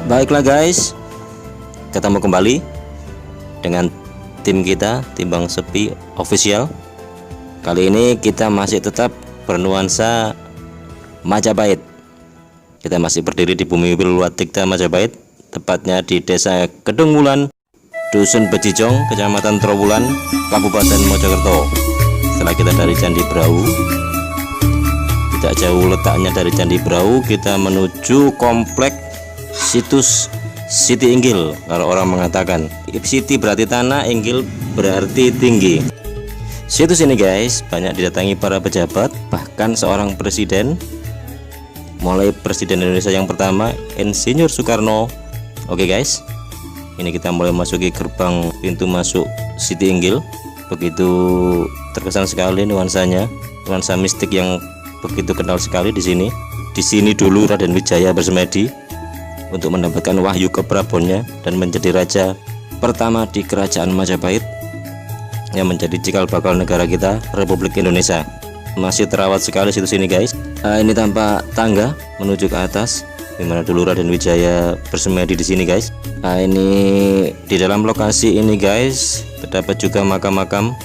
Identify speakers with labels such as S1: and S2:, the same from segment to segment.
S1: Baiklah guys, ketemu kembali dengan tim kita, Tim Bang Sepi Official. Kali ini kita masih tetap bernuansa Majapahit. Kita masih berdiri di bumi Wilwatikta Majapahit, tepatnya di Desa Kedung Wulan, Dusun Bejijong, Kecamatan Trowulan, Kabupaten Mojokerto. Setelah kita dari Candi Brau, tidak jauh letaknya dari Candi Brau, kita menuju komplek situs Siti Inggil. Kalau orang mengatakan Siti berarti tanah, Inggil berarti tinggi. Situs ini guys banyak didatangi para pejabat, bahkan seorang presiden, mulai Presiden Indonesia yang pertama Insinyur Soekarno. Oke guys, ini kita mulai masuki gerbang pintu masuk Siti Inggil. Begitu terkesan sekali nuansanya, nuansa mistik yang begitu kenal sekali di sini. Di sini dulu Raden Wijaya bersemedi untuk mendapatkan wahyu keprabonnya dan menjadi raja pertama di Kerajaan Majapahit yang menjadi cikal bakal negara kita, Republik Indonesia. Masih terawat sekali situs ini guys. Ini tampak tangga menuju ke atas, dimana dulu Raden Wijaya bersemedi di sini guys. Ini di dalam lokasi ini guys terdapat juga makam-makam.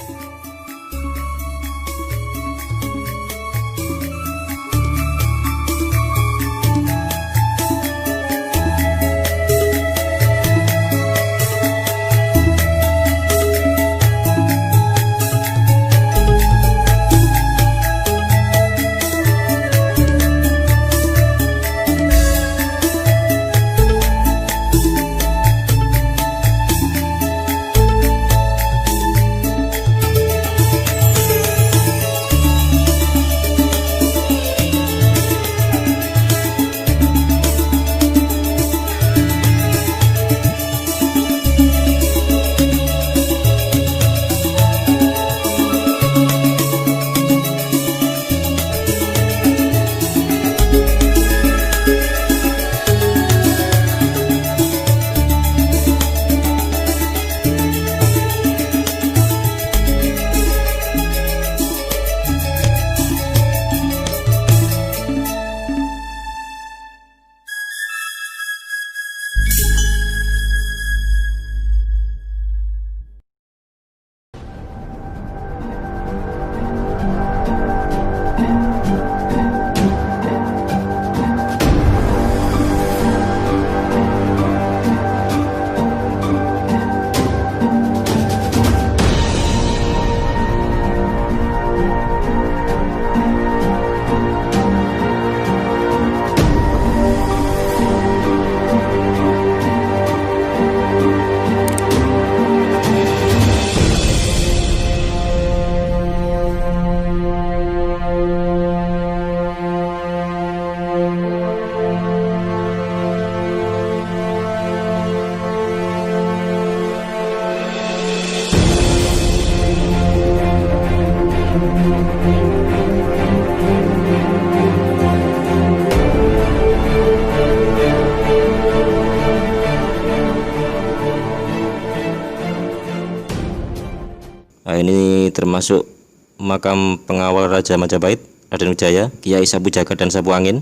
S1: Ini termasuk makam pengawal Raja Majapahit, Raden Wijaya, Kiai Sapu Jagat dan Sapu Angin.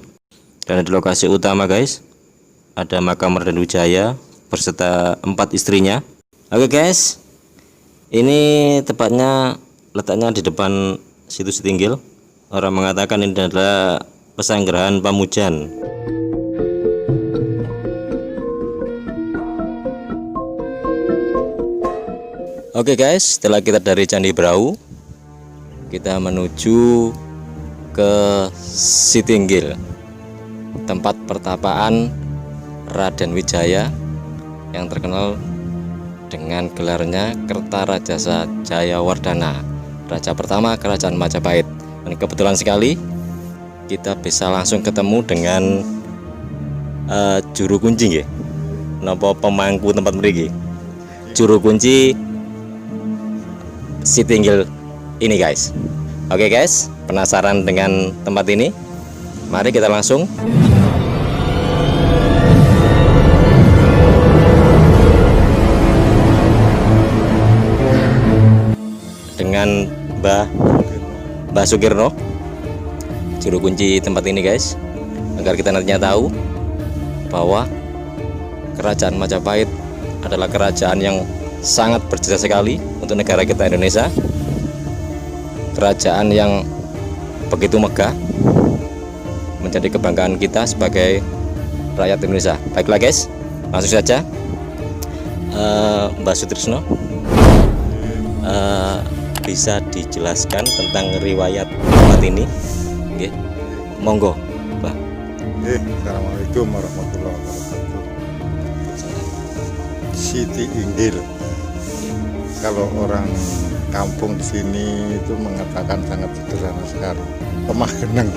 S1: Dan di lokasi utama guys ada makam Raden Wijaya berserta 4 istrinya. Oke guys, ini tepatnya letaknya di depan situs Siti Inggil. Orang mengatakan ini adalah pesanggrahan Pamujan. Oke guys, setelah kita dari Candi Brau, kita menuju ke Siti Inggil, tempat pertapaan Raden Wijaya yang terkenal dengan gelarnya Kertarajasa Jayawardhana, raja pertama Kerajaan Majapahit. Dan kebetulan sekali kita bisa langsung ketemu dengan juru kunci, napa pemangku tempat mriki, juru kunci Siti Inggil ini guys. Oke guys, penasaran dengan tempat ini? Mari kita langsung dengan Mbah Sukirno, juru kunci tempat ini guys, agar kita nantinya tahu bahwa Kerajaan Majapahit adalah kerajaan yang sangat berjasa sekali untuk negara kita Indonesia. Kerajaan yang begitu megah, menjadi kebanggaan kita sebagai rakyat Indonesia. Baiklah guys, langsung saja. Mbak Sutrisno, bisa dijelaskan tentang riwayat tempat ini? Oke, monggo, Mbak.
S2: Assalamualaikum warahmatullahi wabarakatuh. Siti Inggil. Kalau orang kampung di sini itu mengatakan sangat sederhana sekali. Lemah geneng,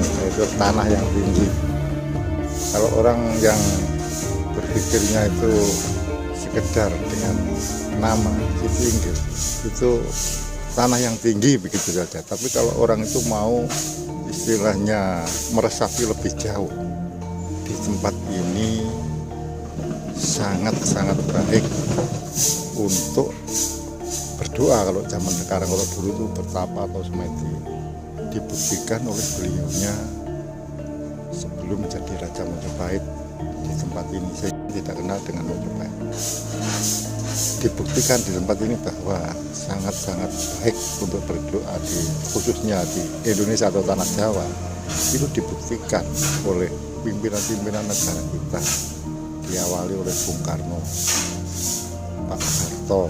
S2: itu tanah yang tinggi. Kalau orang yang berpikirnya itu sekedar dengan nama Siti Inggil, itu tanah yang tinggi begitu saja. Tapi kalau orang itu mau istilahnya meresapi lebih jauh, di tempat ini sangat-sangat baik untuk berdoa. Kalau zaman sekarang, kalau dulu itu bertapa atau semedi, dibuktikan oleh beliaunya sebelum menjadi Raja Majapahit. Di tempat ini saya tidak kenal dengan Majapahit, dibuktikan di tempat ini bahwa sangat-sangat baik untuk berdoa, khususnya di Indonesia atau tanah Jawa. Itu dibuktikan oleh pimpinan-pimpinan negara kita, diawali oleh Bung Karno, Pak Harto,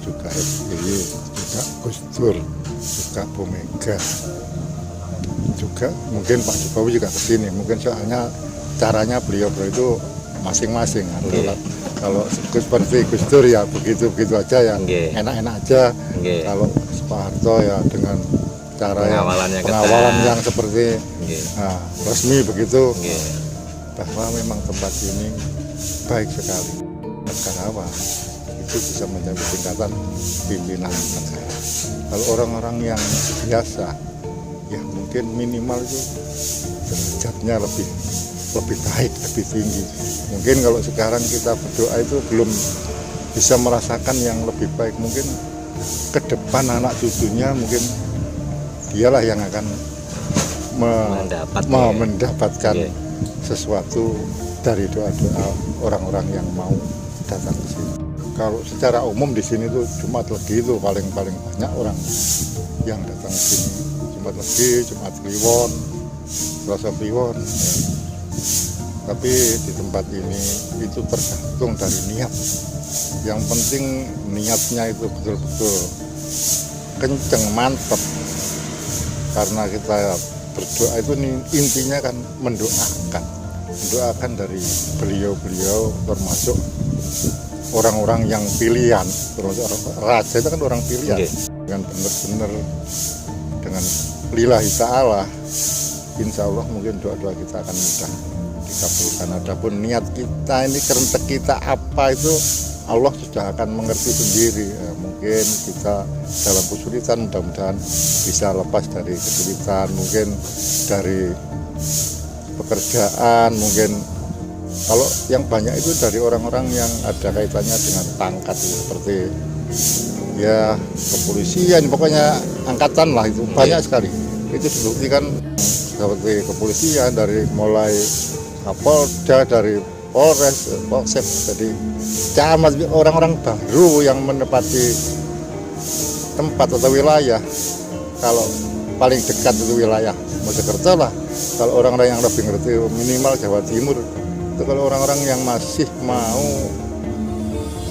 S2: juga SBY, juga Gus Dur, juga Bu Mega, juga mungkin Pak Jokowi juga kesini. Mungkin soalnya caranya beliau itu masing-masing. Kalau seperti Gus Dur ya begitu aja ya, enak-enak aja. Kalau Pak Harto ya dengan cara pengawalan yang seperti resmi begitu. Bahwa memang tempat ini baik sekali. Negarawan itu bisa mencapai tingkatan pimpinan negara. Kalau orang-orang yang biasa, ya mungkin minimal itu derajatnya lebih baik, lebih tinggi. Mungkin kalau sekarang kita berdoa itu belum bisa merasakan yang lebih baik. Mungkin ke depan anak cucunya mungkin dialah yang akan mendapatkan sesuatu dari doa-doa orang-orang yang mau datang ke sini. Kalau secara umum di sini tuh Jumat Legi itu paling banyak orang yang datang ke sini. Jumat Legi, Jumat Kliwon, Selasa Kliwon. Ya. Tapi di tempat ini itu tergantung dari niat. Yang penting niatnya itu betul-betul kenceng, mantap. Karena kita berdoa itu intinya kan mendoakan dari beliau-beliau, termasuk orang-orang yang pilihan. Termasuk raja itu kan orang pilihan. Dengan benar-benar dengan lillahi ta'ala, insya Allah mungkin doa-doa kita akan mudah dikabulkan. Adapun niat kita ini, kerentek kita apa itu Allah sudah akan mengerti sendiri. Ya, mungkin kita dalam kesulitan, mudah-mudahan bisa lepas dari kesulitan, mungkin dari pekerjaan, mungkin kalau yang banyak itu dari orang-orang yang ada kaitannya dengan pangkat, seperti ya kepolisian, pokoknya angkatan lah, itu banyak sekali. Itu dibuktikan seperti kepolisian, dari mulai Kapolda, dari Polres, Polsek, jadi camat, orang-orang baru yang menempati tempat atau wilayah. Kalau paling dekat itu wilayah Mojokerto lah. Kalau orang-orang yang lebih ngerti minimal Jawa Timur. Itu kalau orang-orang yang masih mau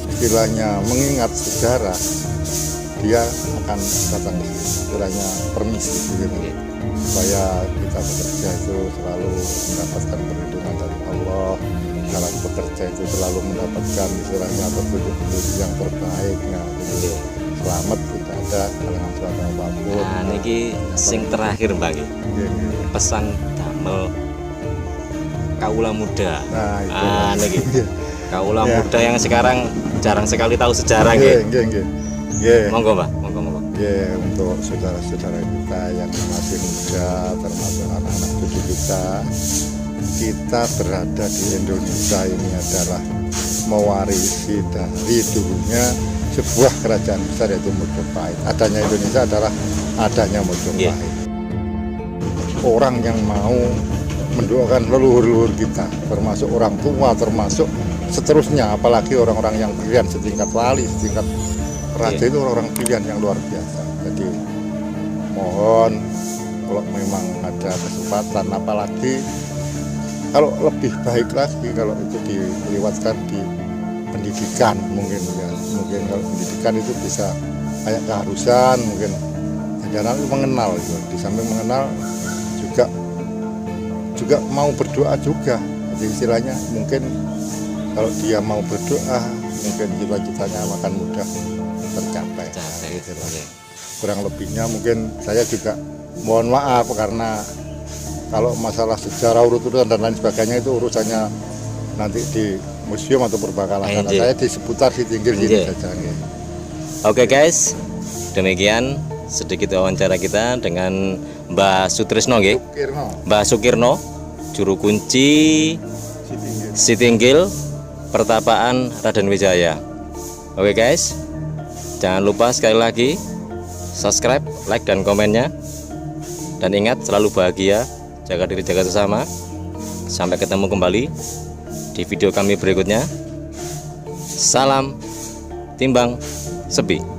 S2: istilahnya mengingat sejarah, dia akan datang istilahnya permisi begitu. Supaya kita bekerja itu selalu mendapatkan perlindungan dari Allah, dalam bekerja itu selalu mendapatkan istilahnya petunjuk yang terbaik. Selamat, tidak ada halangan suatu apapun.
S1: Nah, niki sing terakhir Mbak, pesan damel kaula muda. Nah, niki kaula muda yang sekarang jarang sekali tahu sejarah nggih. Monggo Mbak, monggo.
S2: Ya, untuk saudara-saudara kita yang masih muda, termasuk anak-anak cucu kita berada di Indonesia ini adalah mewarisi dari dulunya sebuah kerajaan besar, yaitu Majapahit. Adanya Indonesia adalah adanya Majapahit. Orang yang mau mendoakan leluhur-leluhur kita, termasuk orang tua, termasuk seterusnya, apalagi orang-orang yang pilihan setingkat wali, setingkat raja itu orang-orang pilihan yang luar biasa. Jadi mohon kalau memang ada kesempatan, apalagi kalau lebih baik lagi kalau itu dilewatkan di pendidikan mungkin ya, mungkin kalau pendidikan itu bisa kayak keharusan mungkin anak itu mengenal gitu. Di samping mengenal juga mau berdoa juga. Jadi istilahnya mungkin kalau dia mau berdoa mungkin cita-citanya akan mudah tercapai. Kurang lebihnya mungkin saya juga mohon maaf karena kalau masalah sejarah urut-urutan dan lain sebagainya itu urusannya nanti di museum atau perbakalan. Saya di seputar Sitinggil sini saja.
S1: Oke guys, demikian sedikit wawancara kita dengan Mbah Sutrisno nggih. Mbah Sukirno, juru kunci Sitinggil Pertapaan Raden Wijaya. Oke guys, jangan lupa sekali lagi subscribe, like dan komennya. Dan ingat selalu bahagia, jaga diri, jaga sesama. Sampai ketemu kembali di video kami berikutnya. Salam Timbang Sepi.